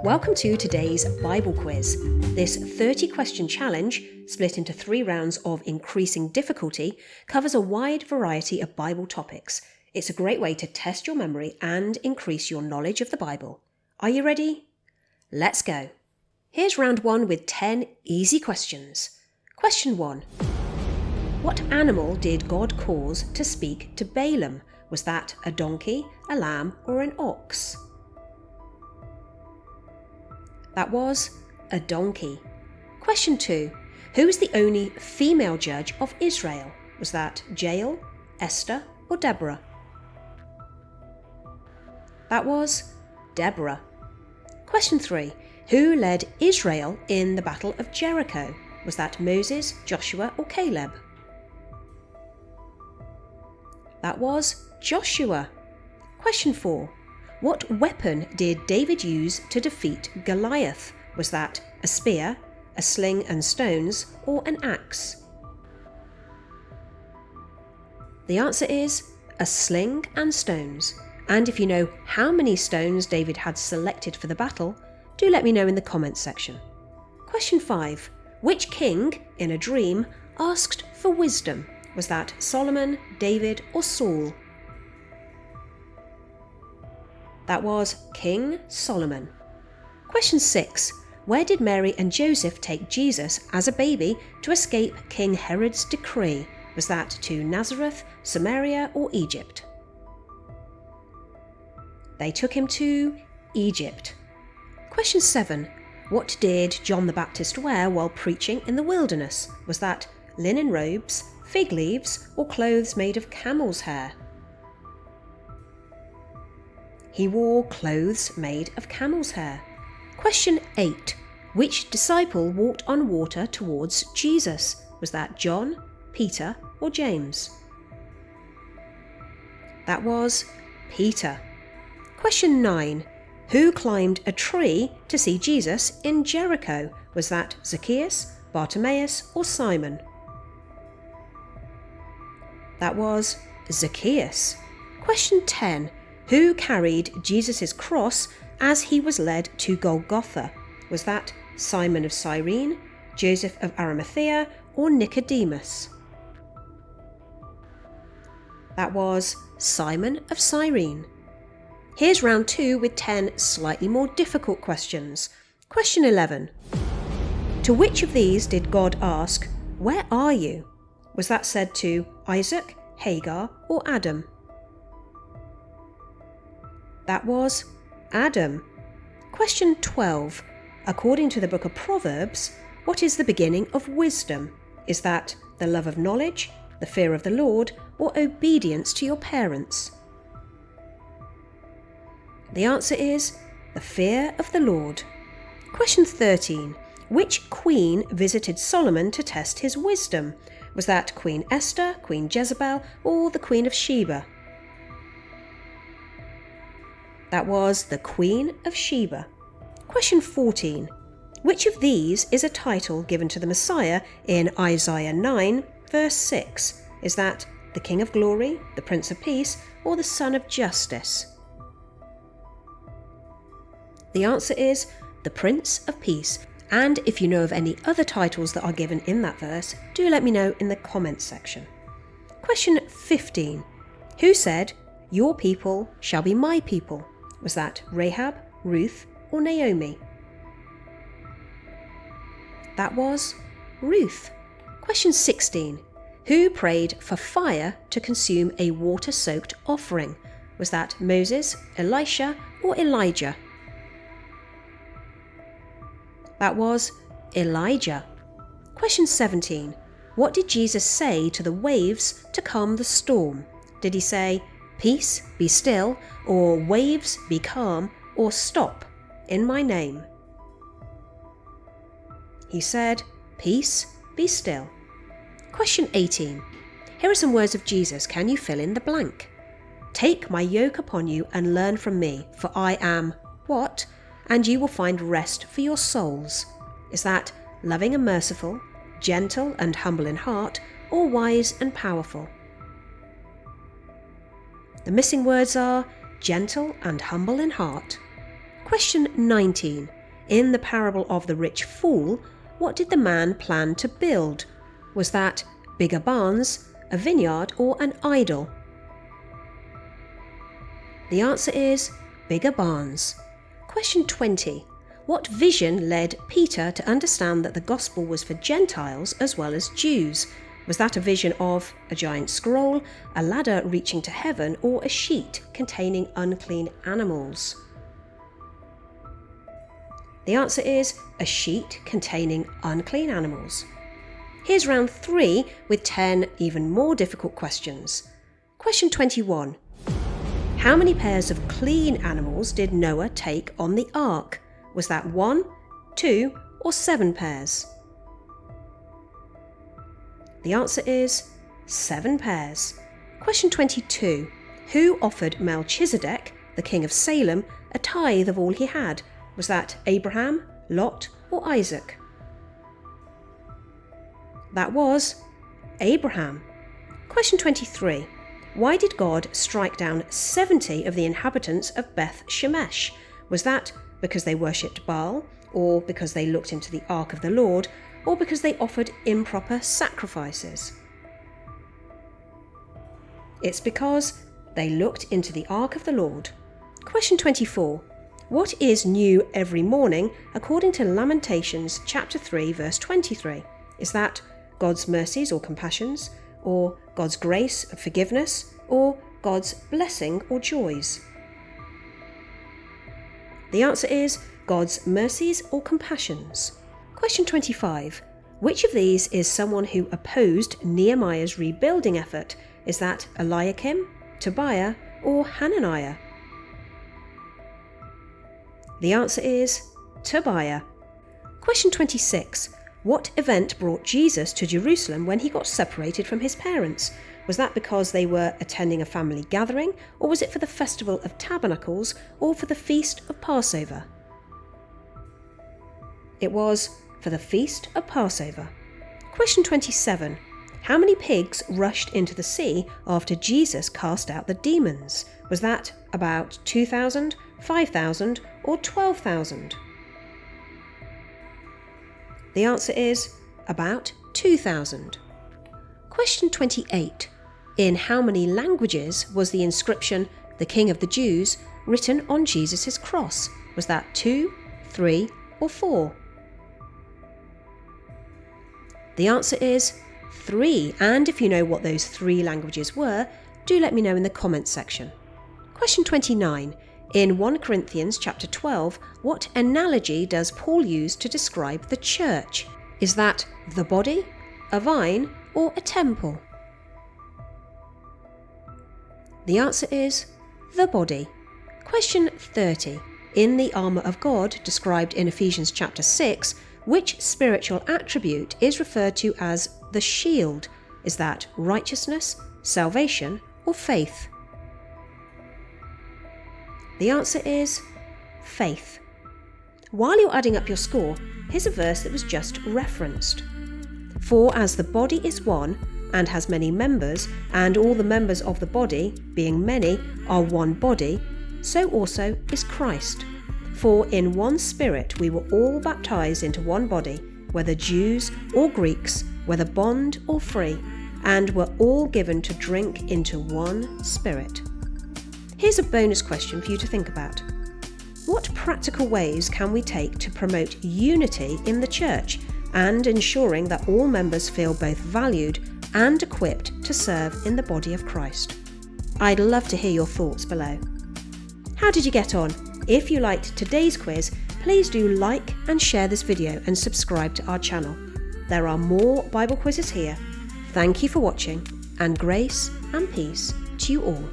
Welcome to today's Bible quiz. This 30-question challenge, split into 3 rounds of increasing difficulty, covers a wide variety of Bible topics. It's a great way to test your memory and increase your knowledge of the Bible. Are you ready? Let's go. Here's round 1 with 10 easy questions. Question 1. What animal did God cause to speak to Balaam? Was that a donkey, a lamb, or an ox? That was a donkey. Question 2. Who was the only female judge of Israel? Was that Jael, Esther, or Deborah? That was Deborah. Question 3. Who led Israel in the Battle of Jericho? Was that Moses, Joshua, or Caleb? That was Joshua. Question 4. What weapon did David use to defeat Goliath? Was that a spear, a sling and stones, or an axe? The answer is a sling and stones. And if you know how many stones David had selected for the battle, do let me know in the comments section. Question 5. Which king, in a dream, asked for wisdom? Was that Solomon, David, or Saul? That was King Solomon. Question 6. Where did Mary and Joseph take Jesus as a baby to escape King Herod's decree? Was that to Nazareth, Samaria, or Egypt? They took him to Egypt. Question 7. What did John the Baptist wear while preaching in the wilderness? Was that linen robes, fig leaves, or clothes made of camel's hair? He wore clothes made of camel's hair. Question 8. Which disciple walked on water towards Jesus? Was that John, Peter, or James? That was Peter. Question 9. Who climbed a tree to see Jesus in Jericho? Was that Zacchaeus, Bartimaeus, or Simon? That was Zacchaeus. Question 10. Who carried Jesus' cross as he was led to Golgotha? Was that Simon of Cyrene, Joseph of Arimathea, or Nicodemus? That was Simon of Cyrene. Here's round 2 with 10 slightly more difficult questions. Question 11. To which of these did God ask, "Where are you?" Was that said to Isaac, Hagar, or Adam? That was Adam. Question 12. According to the book of Proverbs, what is the beginning of wisdom? Is that the love of knowledge, the fear of the Lord, or obedience to your parents? The answer is the fear of the Lord. Question 13. Which queen visited Solomon to test his wisdom? Was that Queen Esther, Queen Jezebel, or the Queen of Sheba? That was the Queen of Sheba. Question 14. Which of these is a title given to the Messiah in Isaiah 9, verse 6? Is that the King of Glory, the Prince of Peace, or the Son of Justice? The answer is the Prince of Peace. And if you know of any other titles that are given in that verse, do let me know in the comments section. Question 15. Who said, "Your people shall be my people"? Was that Rahab, Ruth, or Naomi? That was Ruth. Question 16. Who prayed for fire to consume a water-soaked offering? Was that Moses, Elisha, or Elijah? That was Elijah. Question 17. What did Jesus say to the waves to calm the storm? Did he say, "Peace, be still," or "Waves, be calm," or "Stop, in my name"? He said, "Peace, be still." Question 18. Here are some words of Jesus. Can you fill in the blank? "Take my yoke upon you and learn from me, for I am" what? "And you will find rest for your souls." Is that loving and merciful, gentle and humble in heart, or wise and powerful? The missing words are gentle and humble in heart. Question 19. In the parable of the rich fool, what did the man plan to build? Was that bigger barns, a vineyard, or an idol? The answer is bigger barns. Question 20. What vision led Peter to understand that the gospel was for Gentiles as well as Jews? Was that a vision of a giant scroll, a ladder reaching to heaven, or a sheet containing unclean animals? The answer is a sheet containing unclean animals. Here's round 3 with 10 even more difficult questions. Question 21. How many pairs of clean animals did Noah take on the ark? Was that 1, 2, or 7 pairs? The answer is 7 pairs. Question 22. Who offered Melchizedek, the king of Salem, a tithe of all he had? Was that Abraham, Lot, or Isaac? That was Abraham. Question 23. Why did God strike down 70 of the inhabitants of Beth Shemesh? Was that because they worshipped Baal, or because they looked into the ark of the Lord, or because they offered improper sacrifices? It's because they looked into the ark of the Lord. Question 24. What is new every morning according to Lamentations chapter 3 verse 23? Is that God's mercies or compassions, or God's grace and forgiveness, or God's blessing or joys? The answer is God's mercies or compassions. Question 25. Which of these is someone who opposed Nehemiah's rebuilding effort? Is that Eliakim, Tobiah, or Hananiah? The answer is Tobiah. Question 26. What event brought Jesus to Jerusalem when he got separated from his parents? Was that because they were attending a family gathering, or was it for the Festival of Tabernacles, or for the Feast of Passover? It was for the Feast of Passover. Question 27. How many pigs rushed into the sea after Jesus cast out the demons? Was that about 2,000, 5,000, or 12,000? The answer is about 2,000. Question 28. In how many languages was the inscription, "The King of the Jews," written on Jesus' cross? Was that 2, 3, or 4? The answer is 3, and if you know what those 3 languages were, do let me know in the comments section. Question 29. In 1 Corinthians chapter 12, what analogy does Paul use to describe the church? Is that the body, a vine, or a temple? The answer is the body. Question 30. In the armour of God described in Ephesians chapter 6, which spiritual attribute is referred to as the shield? Is that righteousness, salvation, or faith? The answer is faith. While you're adding up your score, here's a verse that was just referenced. For as the body is one, and has many members, and all the members of the body, being many, are one body, so also is Christ. For in one Spirit we were all baptized into one body, whether Jews or Greeks, whether bond or free, and were all given to drink into one Spirit. Here's a bonus question for you to think about. What practical ways can we take to promote unity in the church and ensuring that all members feel both valued and equipped to serve in the body of Christ? I'd love to hear your thoughts below. How did you get on? If you liked today's quiz, please do like and share this video and subscribe to our channel. There are more Bible quizzes here. Thank you for watching, and grace and peace to you all.